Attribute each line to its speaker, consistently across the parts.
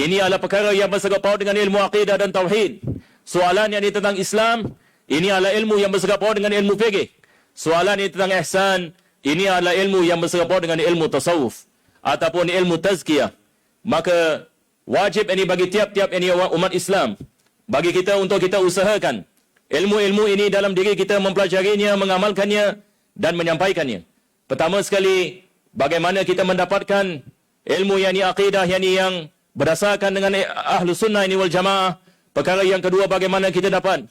Speaker 1: Ini adalah perkara yang bersangkut paut dengan ilmu akidah dan tauhid. Soalan yang ini tentang Islam, ini adalah ilmu yang bersangkut paut dengan ilmu fiqh. Soalan ini tentang ihsan, ini adalah ilmu yang bersangkut paut dengan ilmu tasawuf ataupun ilmu tazkiyah. Maka wajib ini bagi tiap-tiap ini umat Islam, bagi kita untuk kita usahakan ilmu-ilmu ini dalam diri kita, mempelajarinya, mengamalkannya dan menyampaikannya. Pertama sekali, bagaimana kita mendapatkan ilmu yang ini akidah yang berdasarkan dengan ahlu sunnah ini wal jamaah. Perkara yang kedua, bagaimana kita dapat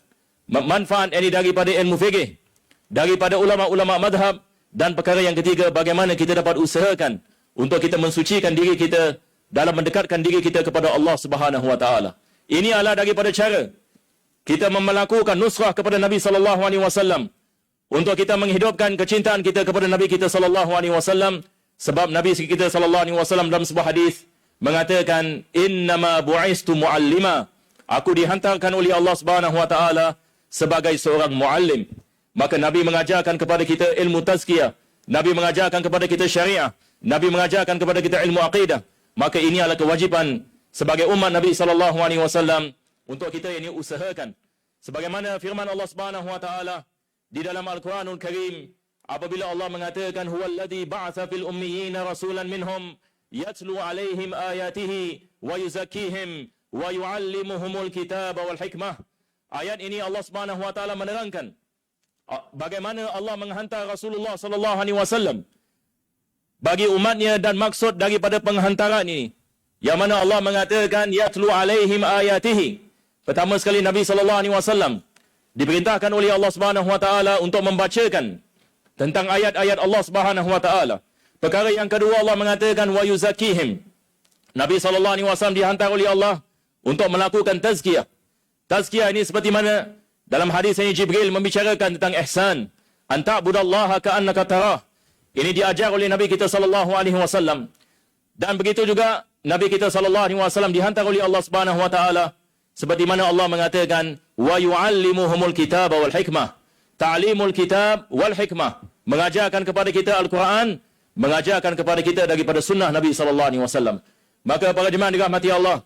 Speaker 1: manfaat ini daripada ilmu fiqh, daripada ulama-ulama madhab. Dan perkara yang ketiga, bagaimana kita dapat usahakan untuk kita mensucikan diri kita dalam mendekatkan diri kita kepada Allah Subhanahu wa taala. Ini adalah daripada cara kita melakukan nusrah kepada Nabi sallallahu alaihi wasallam, untuk kita menghidupkan kecintaan kita kepada Nabi kita sallallahu alaihi wasallam. Sebab Nabi kita sallallahu alaihi wasallam dalam sebuah hadis mengatakan, innama bu'istu muallima, aku dihantarkan oleh Allah Subhanahu wa taala sebagai seorang muallim. Maka Nabi mengajarkan kepada kita ilmu tazkiyah, Nabi mengajarkan kepada kita syariah, Nabi mengajarkan kepada kita ilmu akidah. Maka ini adalah kewajiban sebagai umat Nabi sallallahu alaihi wasallam untuk kita ini usahakan. Sebagaimana firman Allah Subhanahu wa taala di dalam Al-Quranul Karim, apabila Allah mengatakan, huwallazi ba'atsa fil ummiyina rasulan minhum yatlu alaihim ayatihi wa yuzakkihim wa yuallimuhumul kitaba wal hikmah. Ayat ini Allah Subhanahu wa taala menerangkan bagaimana Allah menghantar Rasulullah sallallahu alaihi wasallam bagi umatnya, dan maksud daripada penghantaran ini yang mana Allah mengatakan yatlu alaihim ayatihi. Pertama sekali Nabi sallallahu alaihi wasallam diperintahkan oleh Allah Subhanahu wa taala untuk membacakan tentang ayat-ayat Allah Subhanahu wa taala. Perkara yang kedua, Allah mengatakan wa yuzakkihim. Nabi sallallahu alaihi wasallam dihantar oleh Allah untuk melakukan tazkiyah. Tazkiyah ini seperti mana dalam hadis ini Jibril membicarakan tentang ihsan, an ta'budallaha ka'annaka tarah. Ini diajar oleh Nabi kita sallallahu alaihi wasallam. Dan begitu juga Nabi kita sallallahu alaihi wasallam dihantar oleh Allah Subhanahu wa taala seperti mana Allah mengatakan wa yuallimuhumul kitaba wal hikmah. Ta'limul kitab wal hikmah, mengajarkan kepada kita Al-Quran, mengajarkan kepada kita daripada sunnah Nabi sallallahu alaihi wasallam. Maka para jemaah dirahmati Allah,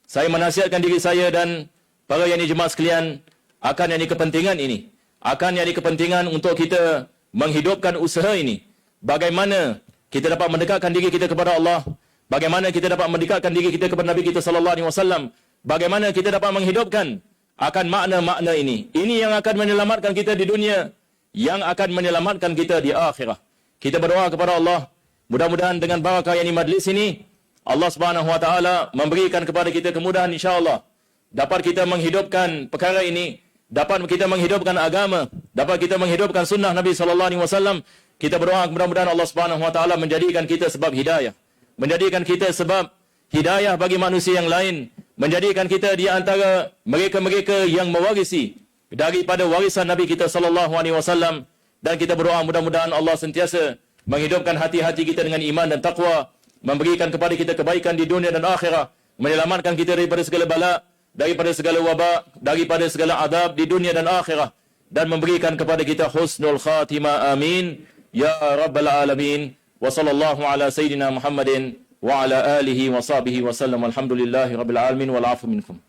Speaker 1: saya menasihatkan diri saya dan para yang jemaah sekalian akan yang kepentingan ini, akan yang kepentingan untuk kita menghidupkan usaha ini. Bagaimana kita dapat mendekatkan diri kita kepada Allah, bagaimana kita dapat mendekatkan diri kita kepada Nabi kita sallallahu alaihi wasallam, bagaimana kita dapat menghidupkan akan makna-makna ini. Ini yang akan menyelamatkan kita di dunia, yang akan menyelamatkan kita di akhirat. Kita berdoa kepada Allah, mudah-mudahan dengan barakah yang di majlis ini, Allah Subhanahu wa taala memberikan kepada kita kemudahan insya-Allah. Dapat kita menghidupkan perkara ini, dapat kita menghidupkan agama, dapat kita menghidupkan sunnah Nabi sallallahu alaihi wasallam. Kita berdoa mudah-mudahan Allah Subhanahu wa taala menjadikan kita sebab hidayah, menjadikan kita sebab hidayah bagi manusia yang lain, menjadikan kita di antara mereka-mereka yang mewarisi daripada warisan Nabi kita sallallahu alaihi wasallam. Dan kita berdoa mudah-mudahan Allah sentiasa menghidupkan hati-hati kita dengan iman dan taqwa, memberikan kepada kita kebaikan di dunia dan akhirat, menyelamatkan kita daripada segala bala, daripada segala wabak, daripada segala adab di dunia dan akhirat, dan memberikan kepada kita husnul khatimah. Amin ya rabbal alamin. Wa sallallahu ala sayyidina Muhammadin wa ala alihi wa sahbihi wa sallam. Alhamdulillahi rabbil alamin wal afu minkum.